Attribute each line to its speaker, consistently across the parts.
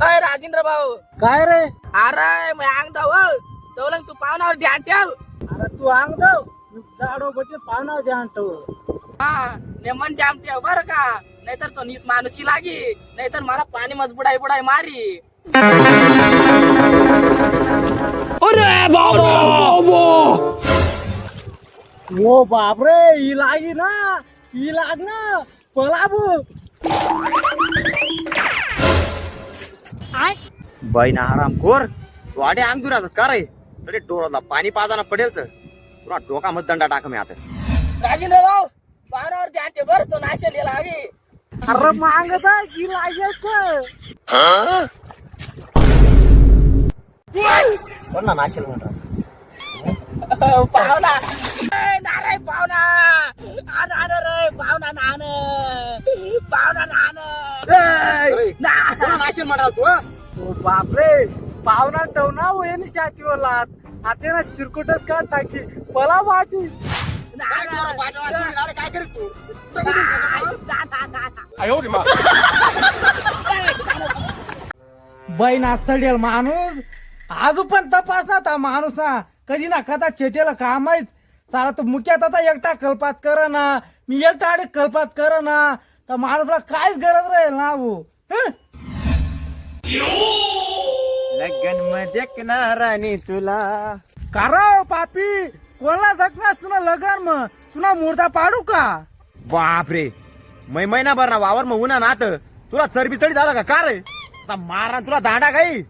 Speaker 1: अय राजेंद्र भाऊ.
Speaker 2: काय रे?
Speaker 1: अरे मी अंग धाव तवलं तू पाहुणावर ध्यान ठेव.
Speaker 2: अरे तू अंग जाऊ जाडो बटे पाहुणा ध्यान ठेव.
Speaker 1: हा नेमन ध्यान ठेव बर का, नाहीतर तो नीस माणूसी लागी, नाहीतर मला पाणी मज बुडाई बुडाई मारी.
Speaker 2: अरे बाबा ओ बापरे, ही लागी ना, ही लाग ना पलाबू.
Speaker 3: बाई ना आरामखोर तू आडे अंग दुराच का रे? तडे डोळ्याला पाणी पाजाना पडेलच तुला डोकामध्ये दंडा टाक मी आता.
Speaker 1: राजेंद्र भाऊ पाहुणावर ध्यान ठेव बर, तो नाशेल लागी.
Speaker 2: अरे मागत की लागायच
Speaker 3: कोण ना नाशेल म्हणतात
Speaker 1: पाहुणा नाराय पाहुणा आण रे पाहुणा नान पाहुणा नान
Speaker 3: नाशेल म्हणतात तू हं?
Speaker 2: ओ बापरे, पाहुणा ठेवना वहिनी शातीवरलात आता ना चिरकुटच का टाकी पला वाटी.
Speaker 3: काय पोरं बाजावात तुम्ही लाडे काय करीत तू?
Speaker 2: बैना सडेल माणूस आजू पण तपासत हा माणूस ना कधी ना कदा चेटेला काम आहेत. सारा तो मुख्यात आता एकटा कल्पात कर ना, मी एकटा आडे कल्पात कर ना, तर माणूसला काहीच गरज राहील ना हो.
Speaker 3: लगन मध्ये देखणारानी तुला
Speaker 2: कारण पापी कोणाला जगणार तुला लगन मग तुला मुर्दा पाडू का?
Speaker 3: बापरे, मै महिनाभर ना वावर मग उन्हा नात तुला चरबी चढी झाला का रे? आता मारा तुला दांडा काही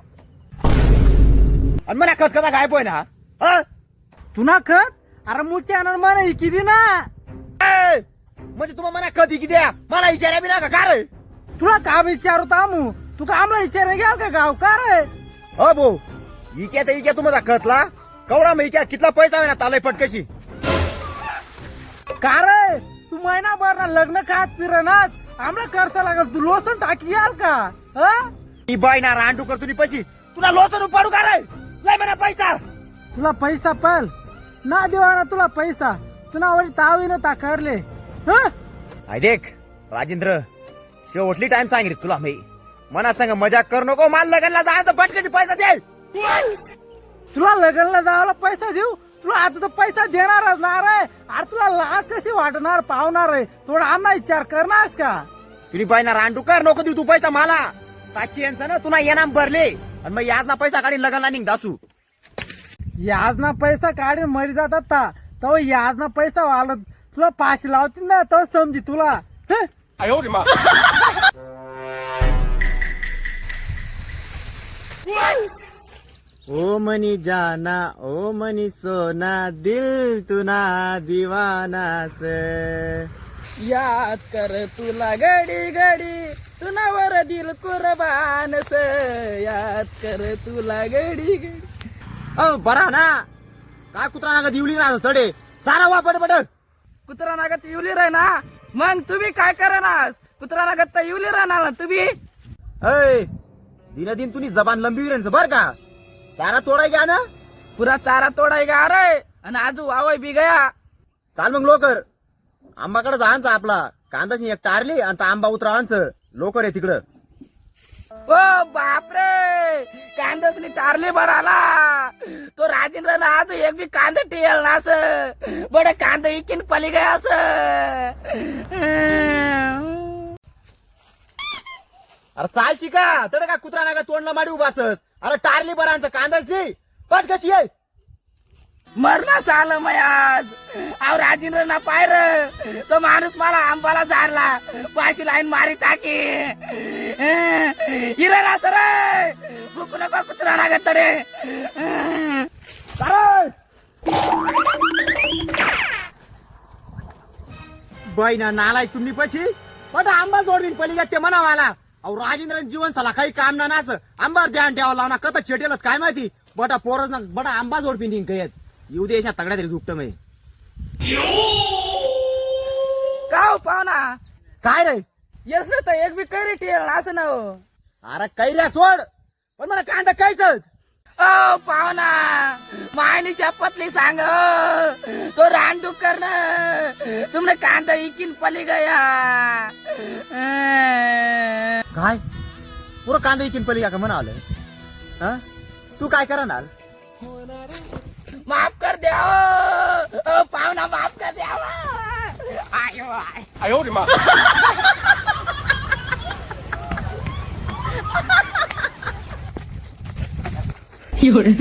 Speaker 3: आणि मला खत कसा काय पोय ना हं?
Speaker 2: तुला खत अरे मुख्य आनंद मला किती ना
Speaker 3: ए, म्हणजे तुम्हाला मना कधी किती द्या मला विचारा बी ना का रे?
Speaker 2: तुला का विचारू तामू तू का आम्हाला विचार घ्याल का गाव का रे?
Speaker 3: अ भाऊ इक्या तर इक्या तुम्हाला खतला कवडा मग इक्या कितला पैसा आहे ना तालय पटकशी
Speaker 2: का रे? तू महिनाभर ना लग्न खात फिरनात आम्हाला करता लागल तू लोसन टाकी याल का?
Speaker 3: ही बाई ना रांडू कर तुम्ही पैशी तुला लोचन पाडू का रे? लय म्हणा पैसा
Speaker 2: तुला पैसा पल ना देवा ना तुला पैसा तुला वरी तावीन ता करले.
Speaker 3: आय देख राजेंद्र शेवटली टाइम सांग रे तुला मी मना सांग मजाक करू नको माल लगनला जायचं पटकशी पैसा दे.
Speaker 2: तुला लग्नला जायला पैसा देऊ तुला आता तर पैसा देणारच ना रे. अरे तुला लाज कशी वाटणार पावणार आहे थोडा आमना विचार करणार का?
Speaker 3: तुझी बाई ना रांडू कर नको देऊ तू पैसा मला ताशी यांचं ना तुला येणार भरले आणि मग याच ना पैसा काढीन लगनला निघ दासू.
Speaker 2: याज ना पैसा काढून मरी जातात ता तो याज ना पैसा वालत तुला पाशी लावतील ना तो समजी तुला.
Speaker 3: ओ मनी जाना ओ मनी सोना दिल तुना दीवाना से
Speaker 1: याद कर तुला घडी घडी तुनावर दिल कुर्बान स याद कर तुला घडी घडी.
Speaker 3: बरा ना काय कुत्रा ना दिवली ना तडे सारा वापर पड
Speaker 1: कुत्रा नागत येवली रे ना, मग तुम्ही काय करणार? कुत्रा नागत येवली राहणार ना तुम्ही.
Speaker 3: अय दिन दिन तुनी जबान लंबी रे बर का सारा तोडा घ्या ना
Speaker 1: पुरा चारा तोडाय गा रे आणि आजू वावय बी गया.
Speaker 3: चाल मग लोकर आंबाकडे जायचं आपला कांदाची एक टारली आणि आंबा उतरावांचं लोकर आहे तिकडं.
Speaker 1: ओ बापरे, कांदसनी टारले भराला तो राजेंद्र ना आज एक बी कांदा टियल ना अस बड कांदा इकीन पली गया अस.
Speaker 3: अरे चाल शिका तडे का कुत्रा नागा तोंडला माडी उभासस. अरे टारली बरांचं कांदाच दे पट कशी आहे
Speaker 1: मरणास आलं मग आज. अहो राजेंद्र ना पायर तो माणूस मला आंबाला झाडला पाशी लाईन मारी टाकी हिरा ना सर भूक नको कुत्रा ना तडे.
Speaker 3: बाई ना नालाय तुम्ही पशी पण आंबा जोडवीन पली ते म्हणावाला. अहो राजेंद्र जीवन झाला काही काम ना असं आंबावर ध्यान ठेवा लावना कथा चेटेलच काय माहिती बटा पोरच ना बटा आंबा जोडपिन काही येऊ दे तगड्या तरी झुपट मै
Speaker 1: का हो पाहुणा
Speaker 3: काय रे?
Speaker 1: येस तर एक बी कैरी टियल असं ना हो.
Speaker 3: अरे कैऱ्या सोड पण मला कांदा कायच
Speaker 1: ओ पाहुणा मायनी शपथली सांग तो रानडूक करणं तुमने कांदा इकीन पली गया.
Speaker 3: काय पुरं कांदा इकीन पलिगा का म्हणावलं हा तू काय करणार
Speaker 1: माफ कर द्या पाहुणा माफ कर द्या आयो आय.
Speaker 4: 哎呦我的妈！
Speaker 1: 有人